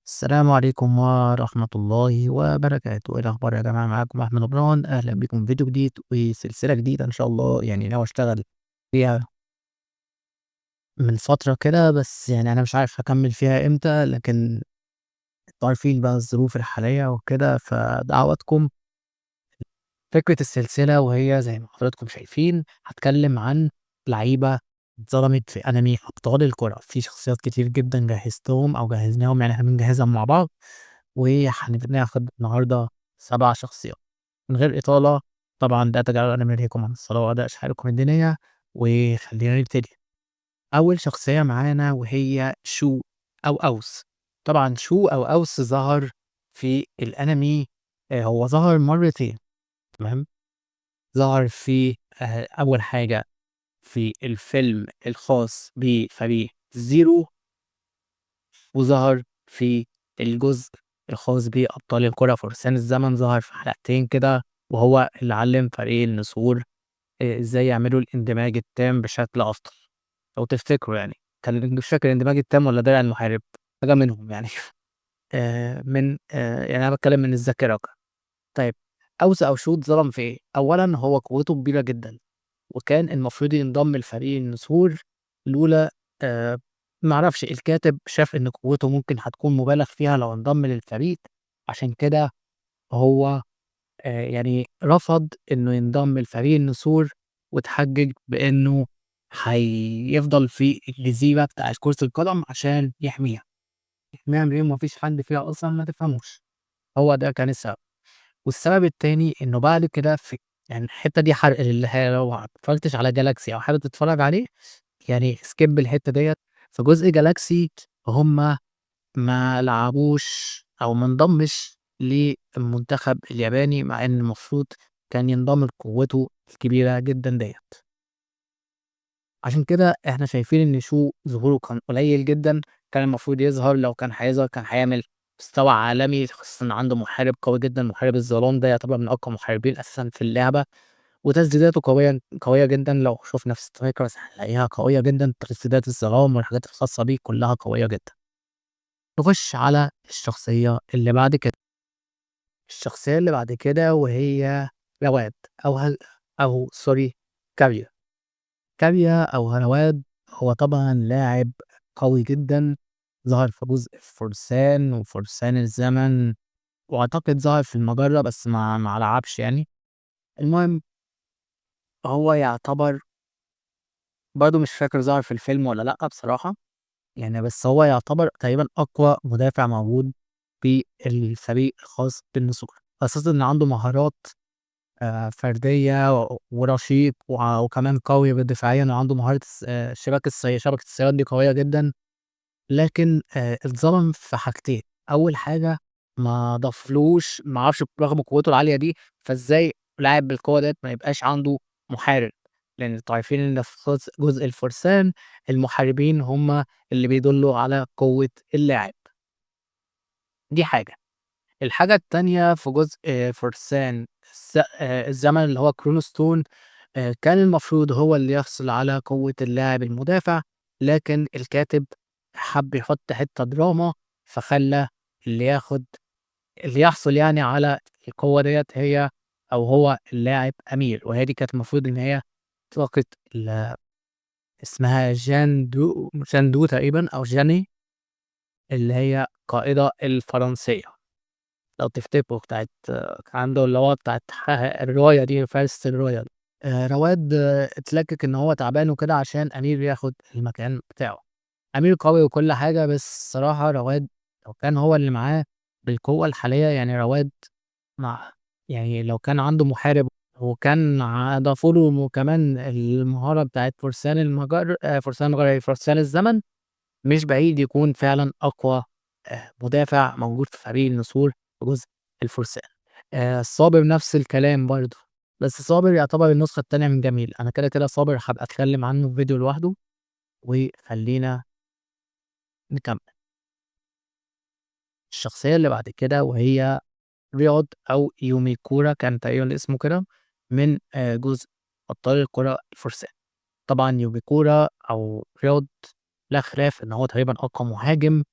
السلام عليكم ورحمة الله وبركاته، إيه الأخبار يا جماعة؟ معاكم أحمد نبران، أهلا بكم في فيديو جديد وسلسلة جديدة إن شاء الله. يعني ناوي أشتغل فيها من فترة كده، بس يعني أنا مش عارف هكمل فيها إمتى، لكن انتوا عارفين بقى الظروف الحالية وكده، فدعواتكم. فكرة السلسلة وهي زي ما حضراتكم شايفين هتكلم عن لعيبة اتظلمت في أنمي أبطال الكرة. في شخصيات كتير جدا جهزتهم أو جهزناهم، يعني احنا بنجهزهم مع بعض، وهناخد النهارده 7 شخصيات. من غير إطالة طبعًا لا تجعلوا أنا ملهيكم عن الصلاة وأداء شعائركم الدينية، وخلّينا نبتدي. أول شخصية معانا وهي شو أو أوس. طبعًا شو أو أوس ظهر في الأنمي. هو ظهر مرتين، تمام. ظهر في أول حاجة في الفيلم الخاص بفريق زيرو، وظهر في الجزء الخاص بأبطال الكرة فرسان الزمن. ظهر في حلقتين كده، وهو اللي علّم فريق النسور إزاي يعملوا الاندماج التام بشكل أفضل. لو تفتكروا يعني، كان مش فاكر الاندماج التام والّا درع المحارب، حاجة منهم يعني. من يعني أنا باتكلم من الذاكرة وكده. طيب، أوس أو شوت ظلم في إيه؟ أولًا هو قوته كبيرة جدًا، وكان المفروض ينضم لفريق النسور لولا ما أعرفش الكاتب شاف إن قوته ممكن هتكون مُبالغ فيها لو انضم للفريق، عشان كده هو يعني رفض إنه ينضم لفريق النسور، واتحجج بإنه هيفضل في الجزيرة بتاعة كرة القدم عشان يحميها. يحميها من إيه؟ ما فيش حد فيها أصلًا ما تفهموش. هو ده كان السبب. والسبب التاني إنه بعد كده يعني الحتّة دي حرق لو ما اتفرجتش على جالاكسي أو حابب تتفرج عليه، يعني skip الحتّة ديّة. في جزء جالاكسي هم ما لعبوش أو ما انضمش للمنتخب الياباني، مع إن المفروض كان ينضم لقوته الكبيرة جدًا ديّة. عشان كده إحنا شايفين إن شو ظهوره كان قليل جدًا. كان المفروض يظهر، لو كان هيظهر كان هيعمل مستوى عالمي، خاصةً إن عنده محارب قوي جدًا. محارب الظلام ده يعتبر من أقوى المحاربين أساسًا في اللعبة، وتسديداته قوية جدًا. لو شُفنا في strikers هنلاقيها قوية جدًا. تسديدات الظلام والحاجات الخاصة بيه كلها قوية جدًا. نخش على الشخصية اللي بعد كده. الشخصية اللي بعد كده وهي رواد أو أو sorry كابيا. كابيا أو هرواد هو طبعًا لاعب قوي جدًا. ظهر في جزء الفرسان وفرسان الزمن، وأعتقد ظهر في المجرة بس ما لعبش يعني. المهم، هو يعتبر برضه مش فاكر ظهر في الفيلم والّا لأ بصراحة. يعني بس هو يعتبر تقريبًا أقوى مدافع موجود في الفريق الخاص بالنسور، خاصةً إن عنده مهارات فردية ورشيق وكمان قوي دفاعيًا، وعنده مهارة شبكة الصياد دي قوية جدًا. لكن اتظلم في حاجتين. أول حاجة، ما ضافلوش، ما أعرفش برغم قوته العالية دي، فإزاي لاعب بالقوة ديّة ما يبقاش عنده محارب؟ لأن أنتم عارفين إن في جزء الفرسان المحاربين هم اللي بيدلوا على قوة اللاعب. دي حاجة. الحاجة التانية في جزء فرسان الزمن اللي هو كرونستون. كان المفروض هو اللي يحصل على قوة اللاعب المدافع، لكن الكاتب حَب يحط حتّة دراما، فخلّى اللي ياخد اللي يحصل يعني على القوة ديّة هي أو هو اللاعب أمير. وهي دي كانت المفروض إن هي طاقة اسمها جاندو تقريبًا أو جاني، اللي هي قائدة الفرنسية. لو تفتكروا بتاعة كان عنده اللي هو بتاعة الراية دي، فارس الراية دي. رواد اتلكك إن هو تعبان وكده عشان أمير ياخد المكان بتاعه. أمير قوي وكل حاجة، بس الصراحة رواد لو كان هو اللي معاه بالقوة الحالية، يعني رواد مع يعني لو كان عنده محارب وكان ضافوا له كمان المهارة بتاعة فرسان الزمن، مش بعيد يكون فعلًا أقوى مدافع موجود في فريق النسور في جزء الفرسان. صابر نفس الكلام برضه، بس صابر يعتبر النسخة التانية من جميل. أنا كده صابر هابقى أتكلم عنه في فيديو لوحده، وخلّينا نكمّل. الشخصية اللي بعد كده وهي رياض أو يوميكورا، كان تقريبًا اسمه كده، من جزء أبطال الكرة الفرسان. طبعًا يوميكورا أو رياض لا خلاف إن هو تقريبًا أقوى مهاجم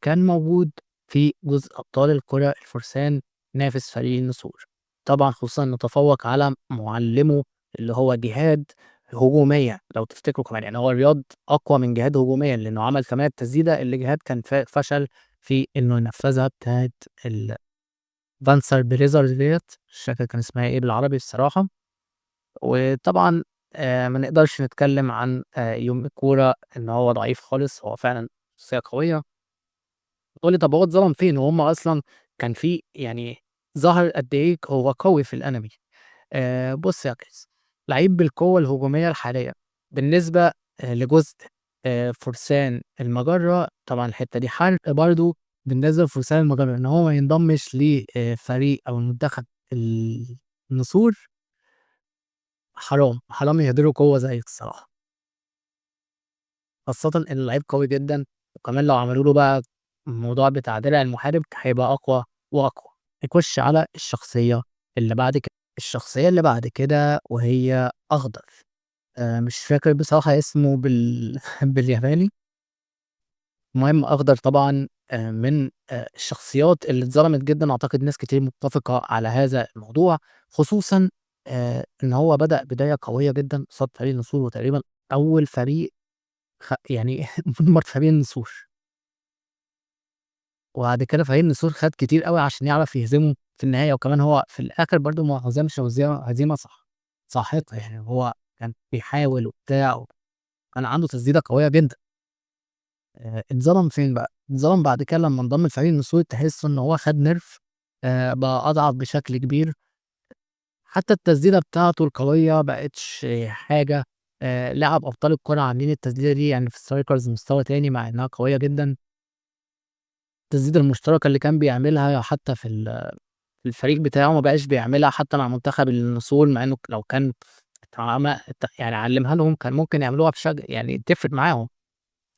كان موجود في جزء أبطال الكرة الفرسان نافس فريق النسور، طبعًا خصوصًا إنه تفوّق على مُعلِّمه اللي هو جهاد هجوميًا لو تفتكروا كمان، يعني هو رياض أقوى من جهاد هجوميًا، لإنه عمل كمان التسديدة اللي جهاد كان فشل في إنه ينفّذها بتاعة الPanzer Breezer ديّة، مش فاكر كان اسمها إيه بالعربي الصراحة. وطبعًا ما نقدرش نتكلّم عن يومي كورة إن هو ضعيف خالص، هو فعلًا شخصية قوية. هتقول لي طَب هو اتظلم فين؟ وهُم أصلًا كان في يعني ظهر قد إيه هو قوي في الأنمي. بُص يا ريس، لعيب بالقوة الهجومية الحالية بالنسبة لجزء فرسان المجرة، طبعًا الحتّة دي حرق برضه بالنسبة لفرسان المجرة، إن هو ما ينضمش فريق أو المنتخب النسور حرام، حرام يهدروا قوة زيّك الصراحة، خاصةً إن اللعيب قوي جدًا، وكمان لو عملوا له بقى الموضوع بتاع درع المحارب هيبقى أقوى وأقوى. نخش على الشخصية اللي بعد كده وهي أخضر، مش فاكر بصراحة اسمه بالياباني، المهم أخضر طبعًا من الشخصيات اللي اتظلمت جدًا، أعتقد ناس كتير متفقة على هذا الموضوع، خصوصًا إن هو بدأ بداية قوية جدًا قصاد فريق النسور، وتقريبًا أول فريق يعني دمّر فريق النسور، وبعد كده فريق النسور خد كتير أوي عشان يعرف يهزمه في النهاية، وكمان هو في الآخر برضه ما هزمش هزيمة ساحقة، يعني هو كان بيحاول وبتاع، وكان عنده تسديدة قوية جدًا. اتظلم فين بقى؟ اتظلم بعد كده لمّا انضم لفريق النسور، تحس إن هو خد nerf، بقى أضعف بشكل كبير، حتى التسديدة بتاعته القوية ما بقتش حاجة. لعب أبطال الكرة عاملين التسديدة دي يعني في الstrikers مستوى تاني مع إنها قوية جدًا. التسديدة المشتركة اللي كان بيعملها حتى في الفريق بتاعه ما بقاش بيعملها حتى مع منتخب النسور، مع إنه لو كان يعني علّمها لهم كان ممكن يعملوها يعني تفرق معاهم.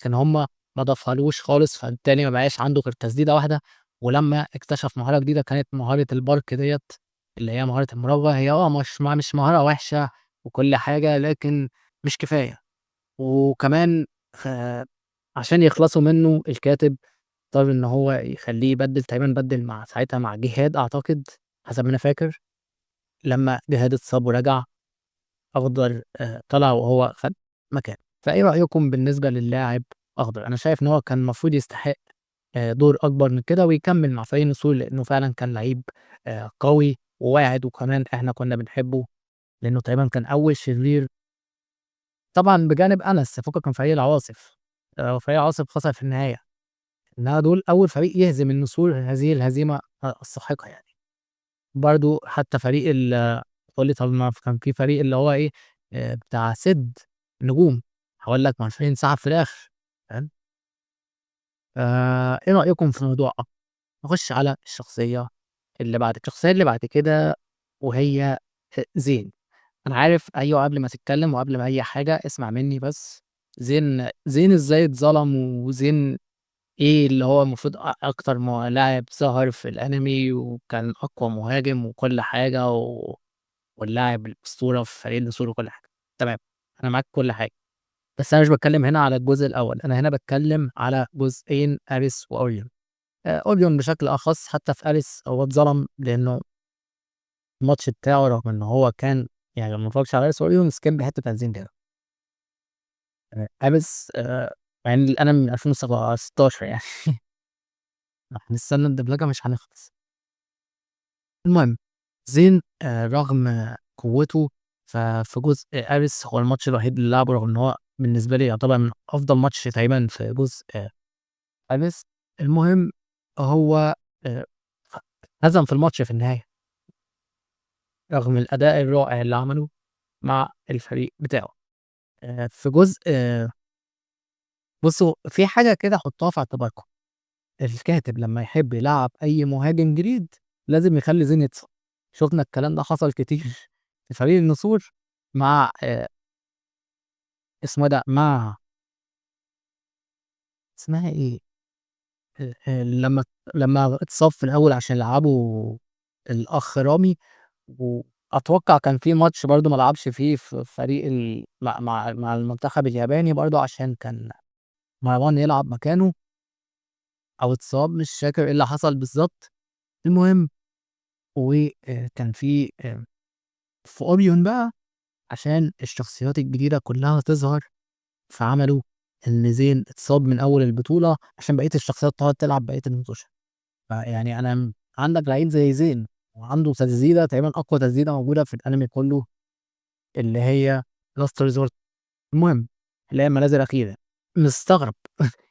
لكن هم ما ضافهالوش خالص، فبالتالي ما بقاش عنده غير تسديدة واحدة، ولمّا اكتشف مهارة جديدة كانت مهارة الBark ديّة، اللي هي مهارة المراوغة، هي مش مهارة وحشة وكل حاجة، لكن مش كفاية. وكمان عشان يخلصوا منه الكاتب اضطر إن هو يخلّيه يبدِّل، تقريبًا بَدِّل ساعتها مع جهاد أعتقد حسب ما أنا فاكر، لمّا جهاد اتصاب ورجع أخضر طلع وهو خَد مكانه. فإيه رأيكم بالنسبة للاعب أخضر؟ أنا شايف إن هو كان المفروض يستحق دور أكبر من كده ويكمّل مع فريق النسور، لإنه فعلًا كان لعيب قوي وواعد، وكمان إحنا كنا بنحبه، لإنه تقريبًا كان أول شرير طبعًا بجانب أنس، فكك من فريق العواصف. فريق العواصف خسر في النهاية، إنما دول أول فريق يهزم النسور هذه الهزيمة الساحقة يعني. برضه حتى فريق تقول لي طب ما كان في فريق اللي هو إيه، بتاع سِد النجوم، هاقول لك ما الفريق انسحب في الآخر، فاهم؟ إيه رأيكم في الموضوع؟ نخش على الشخصية اللي بعد كده وهي زين. أنا عارف أيوه قبل ما تتكلم وقبل ما أي حاجة اسمع مني بس. زين إزاي اتظلم، وزين إيه اللي هو المفروض أكتر لاعب ظهر في الأنمي وكان أقوى مهاجم وكل حاجة، واللاعب الأسطورة في فريق النسور وكل حاجة، تمام، أنا معاك في كل حاجة، بس أنا مش باتكلم هنا على الجزء الأول، أنا هنا باتكلم على جزئين أريس وأوريون. أوريون بشكل أخص، حتى في أريس هو اتظلم لإنه الماتش بتاعه رغم إن هو كان يعني لو ما اتفرجتش على أريس وأوريون سكيب حتة بنزين كده. أريس مع إن الأنمي من 2016 يعني هنستنى الدبلجة مش هنخلص. المهم زين رغم قوته ففي جزء أريس هو الماتش الوحيد اللي لعبه، رغم إن هو بالنسبة لي يعتبر من أفضل ماتش تقريبًا في جزء أريس. المهم هو آآ هزم في الماتش في النهاية، رغم الأداء الرائع اللي عمله مع الفريق بتاعه. في جزء بُصّوا في حاجة كده حطوها في اعتباركم، الكاتب لمّا يحب يلعّب أي مهاجم جديد لازم يخلّي زين يتصاب، شُفنا الكلام ده حصل كتير في فريق النسور مع اسمه إيه ده، مع اسمها إيه، لمّا اتصاب في الأول عشان يلعّبوا الأخ رامي، وأتوقع كان في ماتش برضه ما لعبش فيه في فريق مع المنتخب الياباني برضه عشان كان مروان يلعب مكانه، أو اتصاب، مش فاكر إيه اللي حصل بالضبط. المهم كان في أوريون بقى عشان الشخصيات الجديدة كلّها تظهر، فعملوا إن زين اتصاب من أول البطولة عشان بقية الشخصيات تقعد تلعب بقية المُطوشة. فيعني عندك لعيب زي زين وعنده تسديدة تقريبًا أقوى تسديدة موجودة في الأنمي كلّه، اللي هي Last Resort. المهم اللي هي الملاذ الأخيرة. مستغرب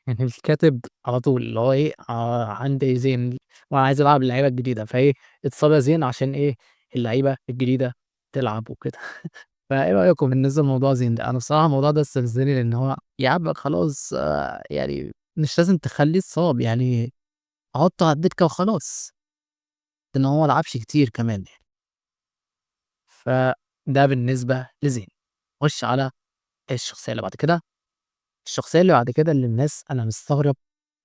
يعني الكاتب على طول اللي هو إيه، عندي زين وأنا عايز ألعب اللعيبة الجديدة، فإيه اتصاب يا زين عشان إيه، اللعيبة الجديدة تلعب وكده. فإيه رأيكم بالنسبة لموضوع زين ده؟ أنا بصراحة الموضوع ده استفزني لإن هو يا عم خلاص يعني مش لازم تخلّيه اتصاب، يعني حُطّه على الدكة وخلاص، إن هو ما لعبش كتير كمان يعني. فده بالنسبة لزين. نخش على الشخصية اللي بعد كده. الشخصية اللي بعد كده اللي الناس أنا مستغرب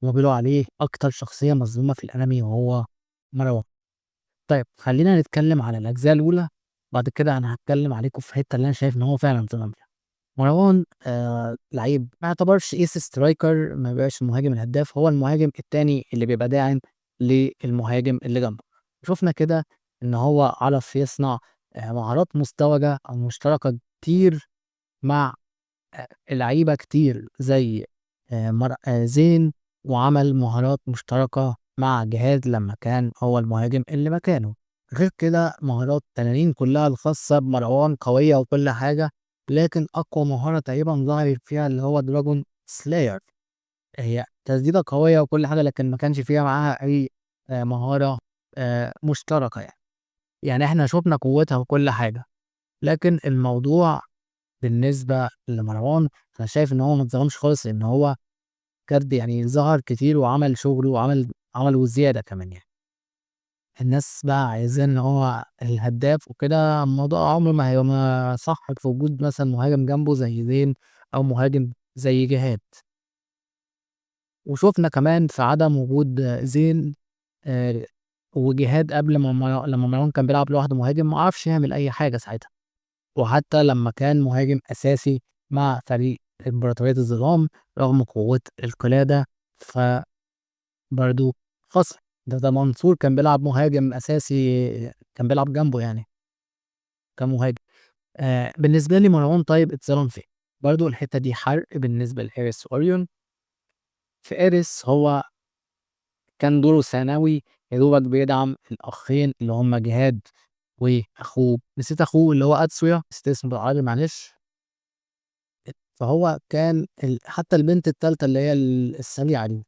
هُم بيقولوا عليه أكتر شخصية مظلومة في الأنمي وهو مروان. طيب خلّينا نتكلم على الأجزاء الأولى، بعد كده أنا هاتكلم عليكم في الحتة اللي أنا شايف إن هو فعلًا اتظلم فيها. مروان لعيب ما يعتبرش ace striker، ما بيبقاش المهاجم الهداف، هو المهاجم التاني اللي بيبقى داعم للمهاجم اللي جنبه. شُفنا كده إن هو عرف يصنع مهارات مزدوجة أو مشتركة كتير مع لعيبة كتير زي مر زين، وعمل مهارات مشتركة مع جهاد لمّا كان هو المهاجم اللي مكانه. غير كده مهارات تنانين كلّها الخاصة بمروان قوية وكل حاجة، لكن أقوى مهارة تقريبًا ظهرت فيها اللي هو Dragon Slayer. هي تسديدة قوية وكل حاجة، لكن ما كانش فيها معاها أي مهارة مشتركة يعني. يعني إحنا شُفنا قوتها وكل حاجة، لكن الموضوع بالنسبة لمروان أنا شايف إن هو ما اتظلمش خالص، لإن هو بجد يعني ظهر كتير وعمل شغله عمل وزيادة كمان يعني. الناس بقى عايزاه إن هو الهداف وكده، الموضوع عمره ما ما صح في وجود مثلًا مهاجم جنبه زي زين أو مهاجم زي جهاد. وشُفنا كمان في عدم وجود زين آآ وجهاد قبل ما لمّا مروان كان بيلعب لوحده مهاجم ما عرفش يعمل أي حاجة ساعتها. وحتى لمّا كان مهاجم أساسي مع فريق إمبراطورية الظلام رغم قوة القلادة، فبرضه خسر. ده منصور كان بيلعب مهاجم أساسي، كان بيلعب جنبه يعني كمهاجم. بالنسبة لي مروان طيب اتظلم في إيه؟ برضه الحتّة دي حرق بالنسبة لحارس أوريون. في إيريس هو كان دوره ثانوي، يا دوبك بيدعم الأخين اللي هم جهاد وأخوه، نسيت أخوه اللي هو أتسويا، نسيت اسمه بالعربي معلش. فهو كان حتى البنت التالتة اللي هي السريعة دي،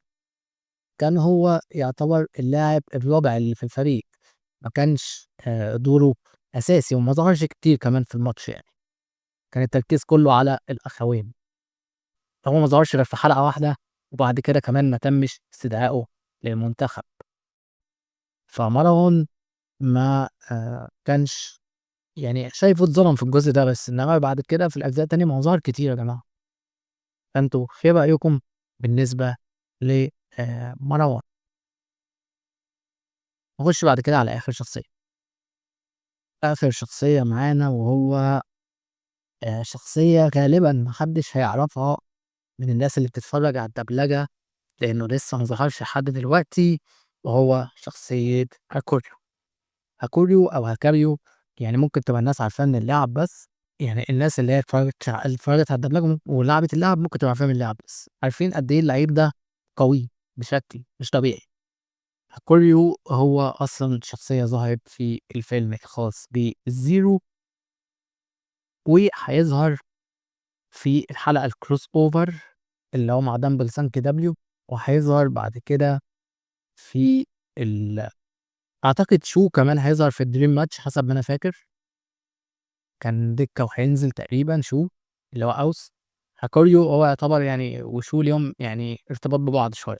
كان هو يعتبر اللاعب الرابع اللي في الفريق، ما كانش دوره أساسي وما ظهرش كتير كمان في الماتش يعني، كان التركيز كله على الأخوين. فهو ما ظهرش غير في حلقة واحدة، وبعد كده كمان ما تمش استدعائه للمنتخب. فمروان ما كانش يعني شايفه اتظلم في الجزء ده بس، إنما بعد كده في الأجزاء التانية ما هو ظهر كتير يا جماعة. فأنتم إيه رأيكم بالنسبة ل مروان؟ نخش بعد كده على آخر شخصية. آخر شخصية معانا وهو شخصية غالبًا ما حدش هيعرفها من الناس اللي بتتفرج على الدبلجة، لإنه لسه ما ظهرش لحد دلوقتي، وهو شخصية هاكوريو. هاكوريو أو هاكاريو، يعني ممكن تبقى الناس عارفاه من اللعب بس، يعني الناس اللي هي اتفرجت على الدبلجة ولعبت اللعب ممكن تبقى عارفاه من اللعب بس، عارفين قد إيه اللعيب ده قوي بشكل مش طبيعي. هاكوريو هو أصلًا شخصية ظهرت في الفيلم الخاص بZero، وهيظهر في الحلقة الcross over اللي هو مع دامبل سانك دبليو، وهيظهر بعد كده في ال أعتقد شو كمان هيظهر في الdream match حسب ما أنا فاكر، كان دكة وهينزل تقريبًا شو اللي هو أوس. هاكوريو هو يعتبر يعني وشو ليهم يعني ارتباط ببعض شوية.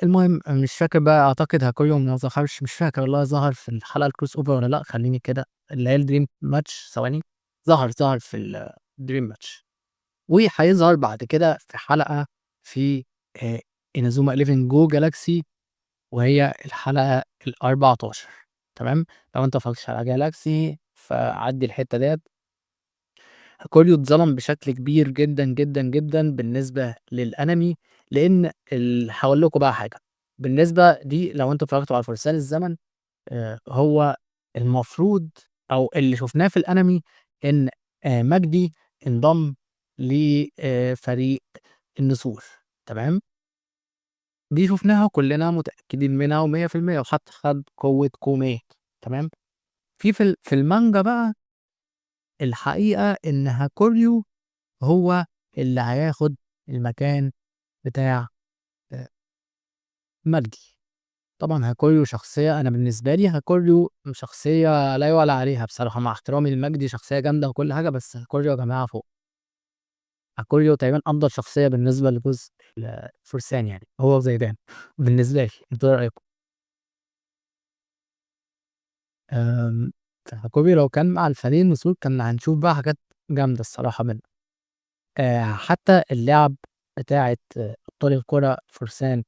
المهم مش فاكر بقى، أعتقد هاكوريو ما ظهرش، مش فاكر والله ظهر في الحلقة الcross over والّا لأ، خلّيني كده اللي هي الdream match ثواني، ظهر في الdream match. وهيظهر بعد كده في حلقة في إنازوما 11 جو جالاكسي، وهي الحلقة ال14. تمام. لو أنت ما اتفرجتش على جالاكسي فعدّي الحتّة ديّة. كوريو اتظلم بشكل كبير جدًا، جدًا، جدًا بالنسبة للأنمي، لإن هاقول لكم بقى حاجة، بالنسبة دي لو أنتم اتفرجتوا على فرسان الزمن، هو المفروض أو اللي شُفناه في الأنمي إن مجدي انضم ل فريق النسور، تمام؟ دي شُفناها كلّنا متأكدين منها و100% وحتى خَد قوة كومي، تمام؟ في المانجا بقى الحقيقة إن هاكوريو هو اللي هياخد المكان بتاع آآ مجدي. طبعًا هاكوريو شخصية، أنا بالنسبة لي هاكوريو شخصية لا يُعلى عليها بصراحة، مع احترامي لمجدي شخصية جامدة وكل حاجة، بس هاكوريو يا جماعة فوق. هاكوريو تقريبًا أفضل شخصية بالنسبة لجزء الفرسان يعني، هو وزيدان بالنسبة لي، أنتم إيه رأيكم؟ آمم، فهاكوريو لو كان مع الفريق المسؤول كنا هنشوف بقى حاجات جامدة الصراحة منه. حتى اللعب بتاعة أبطال الكرة فرسان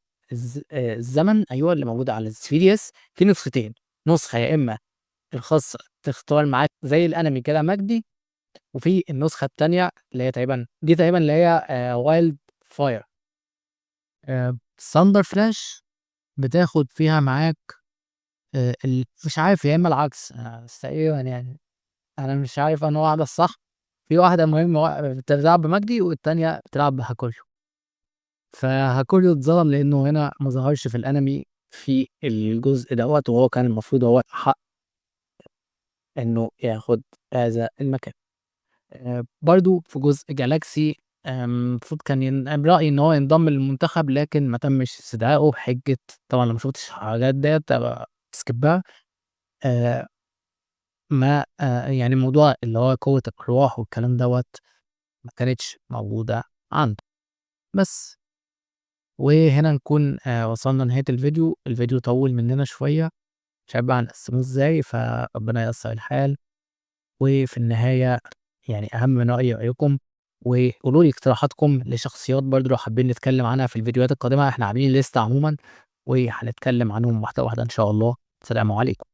الزمن، أيوه، اللي موجودة على الSPDS في نسختين، نسخة يا إما الخاصة تختار معاك زي الأنمي كده مجدي، وفي النسخة التانية اللي هي تقريبًا اللي هي Wild Fire. Thunder Flash بتاخد فيها معاك مش عارف يا إما العكس، بس تقريبًا يعني أنا مش عارف أنهي واحدة الصح، في واحدة المهم بتلعب بمجدي والتانية بتلعب بهاكوريو. فهاكوريو اتظلم لإنه هنا ما ظهرش في الأنمي في الجزء دوّة، وهو كان المفروض هو أحق إنه ياخد هذا المكان. برضه في جزء جالاكسي المفروض كان برأيي إن هو ينضم للمنتخب، لكن ما تمش استدعائه بحجة، طبعًا لو ما شُفتش الحاجات ديّة ابقى سكيبّها. آآ ما يعني موضوع اللي هو قوة الأرواح والكلام دوّة ما كانتش موجودة عنده. بس، وهنا نكون وصلنا لنهاية الفيديو، الفيديو طوّل مننا شوية، مش عارف بقى هنقسّموه إزاي، فربنا ييسّر الحال. وفي النهاية يعني أهم من رأيكم، وقولوا لي اقتراحاتكم لشخصيات برضه لو حابين نتكلّم عنها في الفيديوهات القادمة، إحنا عاملين ليستة عمومًا وهنتكلّم عنهم واحدة واحدة إن شاء الله. سلام عليكم.